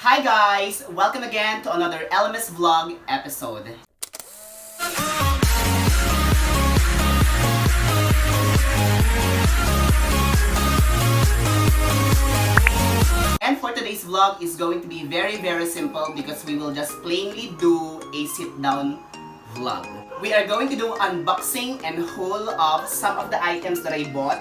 Hi guys! Welcome again to another LMS vlog episode. And for today's vlog is going to be very simple because we will just plainly do a sit-down vlog. We are going to do unboxing and haul of some of the items that I bought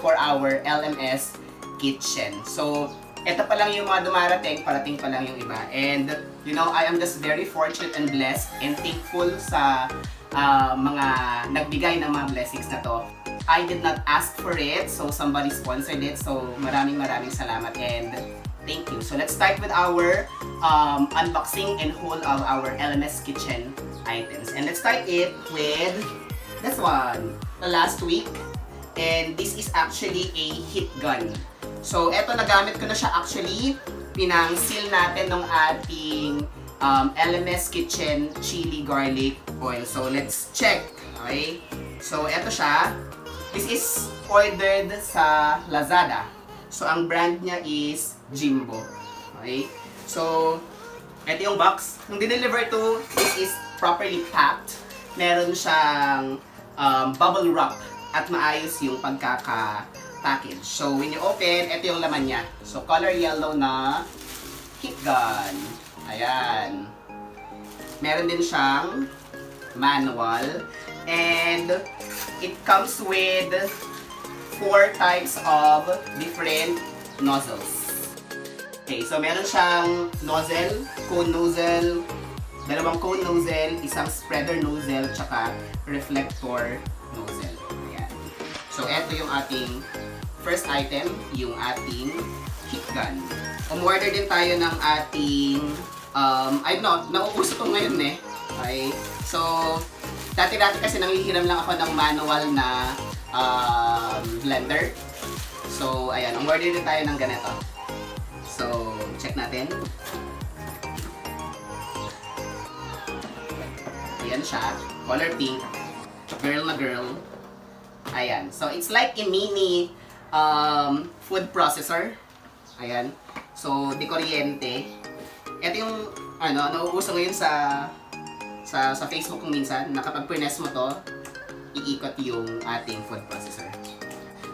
for our LMS kitchen. So, ito pa lang yung mga dumarating, parating pa lang yung iba. And, you know, I am just very fortunate and blessed and thankful sa mga nagbigay ng mga blessings na to. I did not ask for it, so somebody sponsored it. So, maraming salamat and thank you. So, let's start with our unboxing and haul of our LMS kitchen items. And let's start it with this one, the last week. And this is actually a heat gun. So, eto nagamit ko na siya actually. Pinang-seal natin ng ating LMS Kitchen Chili Garlic Oil. So, let's check. Okay? So, eto siya. This is ordered sa Lazada. So, ang brand niya is Jimbo. Okay? So, eto yung box. Nung dineliver to, this is properly packed. Meron siyang bubble wrap at maayos yung pagkaka-package. So, when you open, ito yung laman niya. So, color yellow na heat gun. Ayan. Meron din siyang manual. And it comes with 4 types of different nozzles. Okay, so meron siyang nozzle, cone nozzle, dalawang cone nozzle, isang spreader nozzle, tsaka reflector nozzle. Ayan. So, eto yung ating first item, yung ating heat gun. Umorder din tayo ng ating, I don't know, nauuso ko ngayon eh. Okay? So, dati-dati kasi nanghihiram lang ako ng manual na blender. So, ayan, umorder din tayo ng ganito. So, check natin. Ayan siya, color pink, girl na girl. Ayan. So, it's like a mini food processor. Ayan. So, di kuryente. Ito yung, nauuso ngayon sa Facebook kung minsan, na kapag prines mo to, iikot yung ating food processor.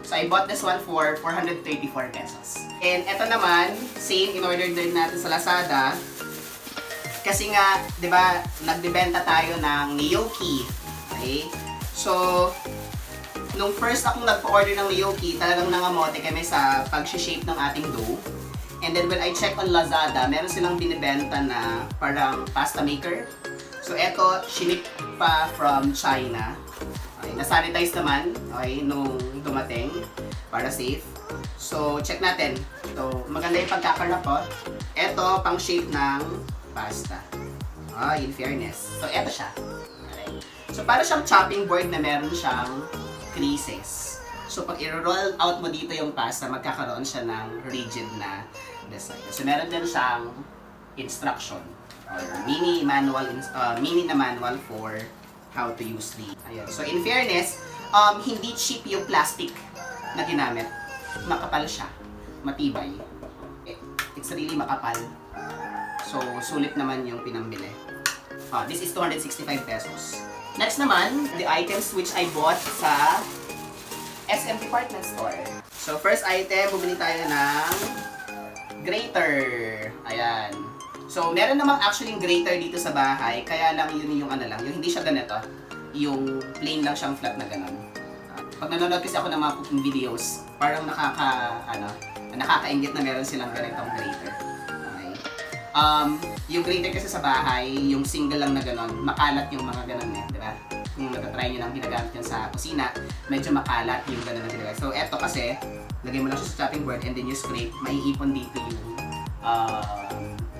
So, I bought this one for 434 pesos. And ito naman, same, in-order din natin sa Lazada. Kasi nga, di ba, nagbebenta tayo ng Niyoki. Okay? So, nung first akong nagpa-order ng Niyoki, talagang nangamote kami sa pag-shape ng ating dough. And then when I check on Lazada, meron silang binibenta na parang pasta maker. So, eto, shinip pa from China. Okay, na-sanitize naman, okay, nung dumating para safe. So, check natin. Ito, maganda yung pagkakarap po. Ito, pang shape ng pasta. In fairness. So, eto siya. Okay. So, para siyang chopping board na meron siyang creases. So, pag i-roll out mo dito yung pasta, magkakaroon siya ng rigid na design. So, meron din siyang instruction or mini na manual for how to use the. Ayan. So, in fairness, hindi cheap yung plastic na ginamit. Makapal siya. Matibay. It's really makapal. So, sulit naman yung pinambili. This is 265 pesos. Next naman, the items which I bought sa SM Department Store. So, first item, bumili tayo ng grater. Ayan. So, meron namang actually grater dito sa bahay, kaya lang yun yung yung hindi siya ganito. Yung plain lang siyang flat na ganon. Pag nanonood kasi ako ng mga cooking videos, parang nakakaingit na meron silang ganitong grater. Okay. Yung grater kasi sa bahay, yung single lang na ganon, makalat yung mga ganon eh, di ba? Kung natatry nyo lang ginagamit yan sa kusina, medyo makalat yung ganon na ginagamit. So, eto kasi, lagay mo lang siya sa chopping board and then you scrape, maiipon dito yung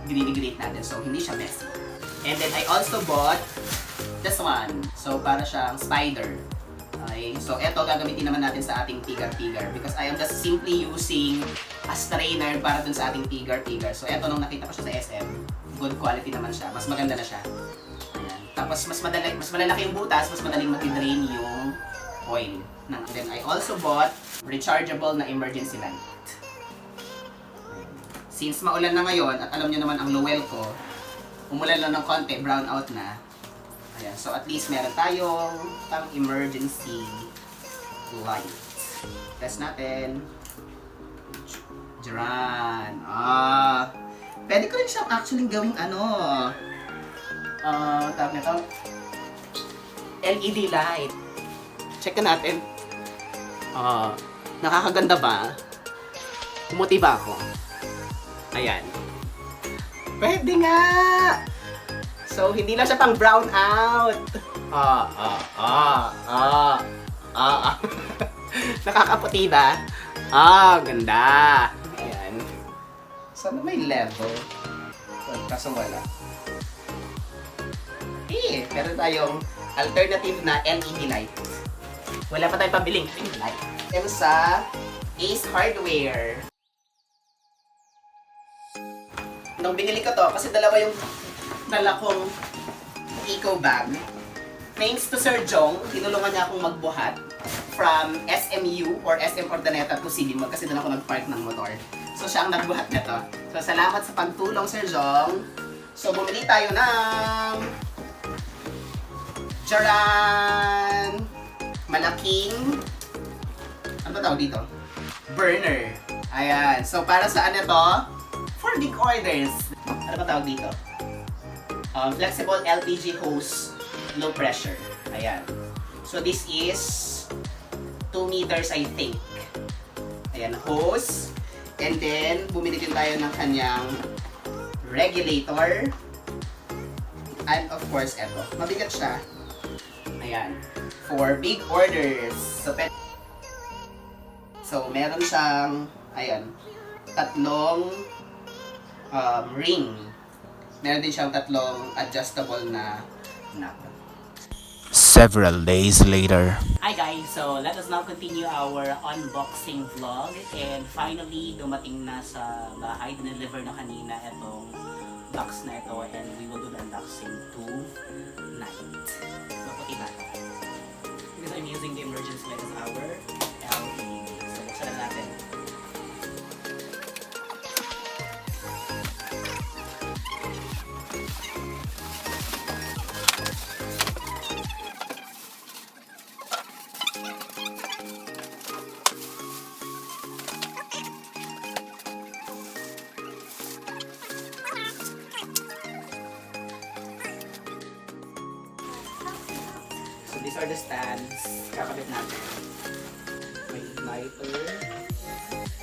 ginigrate natin. So, hindi siya messy. And then, I also bought this one. So, para siyang spider. Okay? So, eto gagamitin naman natin sa ating tigar-tigar because I am just simply using a strainer para dun sa ating tigar-tigar. So, eto nung nakita ko siya sa SM, good quality naman siya. Mas maganda na siya. Ayan. Tapos, mas malalaki yung butas, mas madaling mag-drain yung oil. And then, I also bought rechargeable na emergency light. Since maulan na ngayon, at alam nyo naman ang Lowell ko, umulan lang ng konti, brown out na. Ayan, so at least meron tayong pang emergency light. Test natin. Diyan. Pwede ko rin siyang actually gawing tawag nito, LED light. Check natin. Nakakaganda ba? Pumuti ba ako? Ayan. Pwede nga! So, hindi na siya pang brown out. Nakakaputi ba? Ganda. Ayan. Sana may level. Kaso wala. Meron tayong alternative na LED light. Wala pa tayong pabiling LED light. Sa Ace Hardware. Nung binili ko to, kasi dalawa yung dala kong eco bag. Thanks to Sir Jong, tinulungan niya akong magbuhat from SMU or SM Ordaneta to Silimag kasi doon ako nag-park ng motor. So siya ang nagbuhat nito. So salamat sa pagtulong, Sir Jong. So bumili tayo ng Jaran! Malaking, ano ba tawag dito? Burner. Ayan. So para saan ito? For big orders. Ano ba tawag dito? Flexible LPG hose, low pressure. Ayan. So this is 2 meters I think. Ayan, hose. And then, bumili din tayo ng kanyang regulator. And of course, eto. Mabigat siya. Ayan. For big orders. So meron siyang, ayan, tatlong ring. Meron din siyang tatlong adjustable na knob. Several days later. Hi guys, so let us now continue our unboxing vlog. And finally, dumating na sa bahay. Dineliver na kanina itong box na ito. And we will do the unboxing tonight. Maputi ba? Because I'm using the emergency light as our LED. So buksan na natin. So these are the stands. Kakabit natin. May igniter.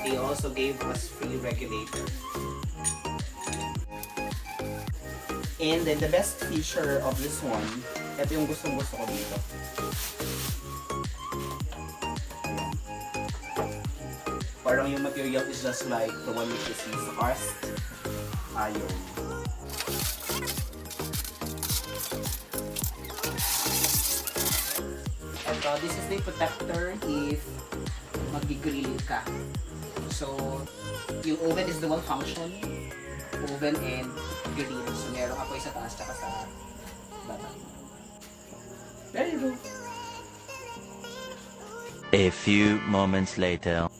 They also gave us free regulator. And then the best feature of this one, ito yung gustong-gusto ko dito. Parang yung material is just like the one which is cast iron. This is the protector if mag-grill ka. So, yung oven is dual function. Oven and grill. So, meron apoy sa taas tsaka sa baba. Very good. A few moments later.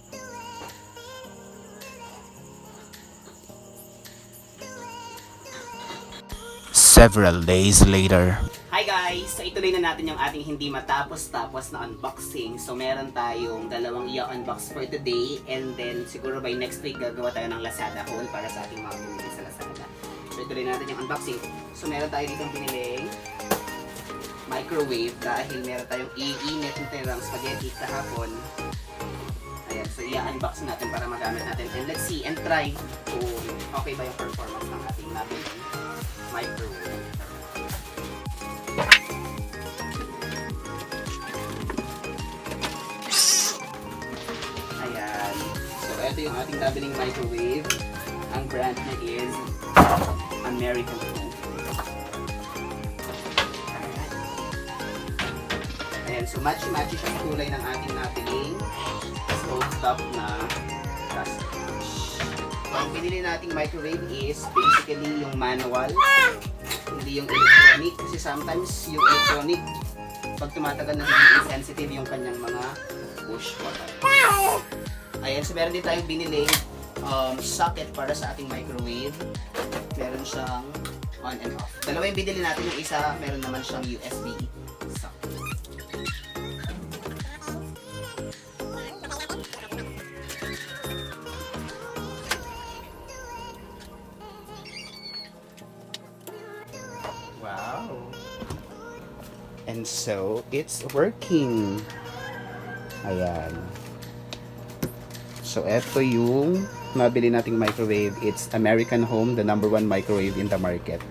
Several days later. Hi guys! So ituloy na natin yung ating hindi matapos-tapos na unboxing. So meron tayong dalawang i-unbox for today. And then siguro by next week gagawa tayo ng Lazada haul para sa ating mga binili sa Lazada. So ituloy natin yung unboxing. So meron tayo ditong biniling microwave dahil meron tayong iinit na tirang spaghetti kahapon. Ayan, so i-unbox natin para magamit natin. And let's see and try kung okay ba yung performance ng ating nabiling microwave. Ayan. So, ito yung ating nabiling microwave. Ang brand na is American Food. Ayan. So, matchy-matchy siya sa kulay ng ating nabiling stovetop na plastic. So, ang binili nating microwave is basically yung manual. Hindi yung electronic. Kasi sometimes yung electronic, pag tumatagal na hindi sensitive yung kanyang mga push button. Ayan, so meron din tayong biniling socket para sa ating microwave. Meron siyang on and off. Dalawa yung binili natin. Yung isa, meron naman siyang USB socket. Wow! And so, it's working. Ayan. So, eto yung nabili nating microwave. It's American Home, the #1 microwave in the market.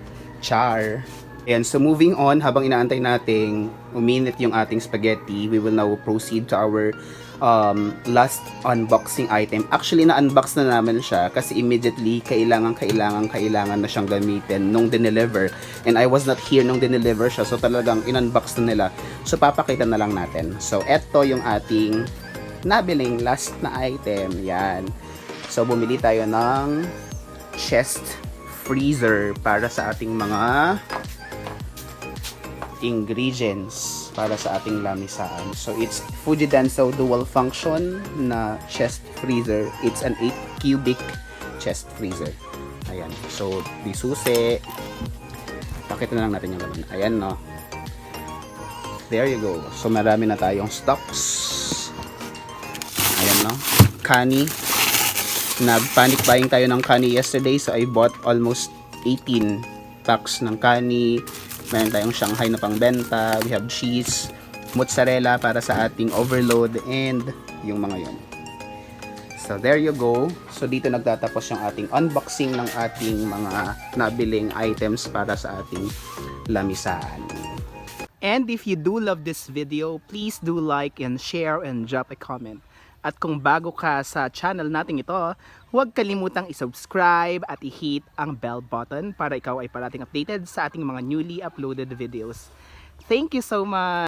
Char! And so, moving on, habang inaantay nating uminit yung ating spaghetti, we will now proceed to our last unboxing item. Actually, na-unbox na namin siya kasi immediately, kailangan na siyang gamitin nung dineliver. And I was not here nung dineliver siya. So, talagang in-unbox na nila. So, papakita na lang natin. So, eto yung ating nabiling last na item. Yan. So, bumili tayo ng chest freezer para sa ating mga ingredients para sa ating lamisaan. So, it's Fujidenso dual function na chest freezer. It's an 8 cubic chest freezer. Ayan. So, di susi. Pakita na lang natin yung laman. Ayan, no. There you go. So, marami na tayong stocks. Ayan, no. Kani. Nag-panic buying tayo ng kani yesterday. So, I bought almost 18 packs ng kani. Meron tayong Shanghai na pangbenta. We have cheese, mozzarella para sa ating overload, and yung mga yon. So, there you go. So, dito nagtatapos yung ating unboxing ng ating mga nabiling items para sa ating lamisaan. And if you do love this video, please do like and share and drop a comment. At kung bago ka sa channel natin ito, huwag kalimutang i-subscribe at i-hit ang bell button para ikaw ay parating updated sa ating mga newly uploaded videos. Thank you so much!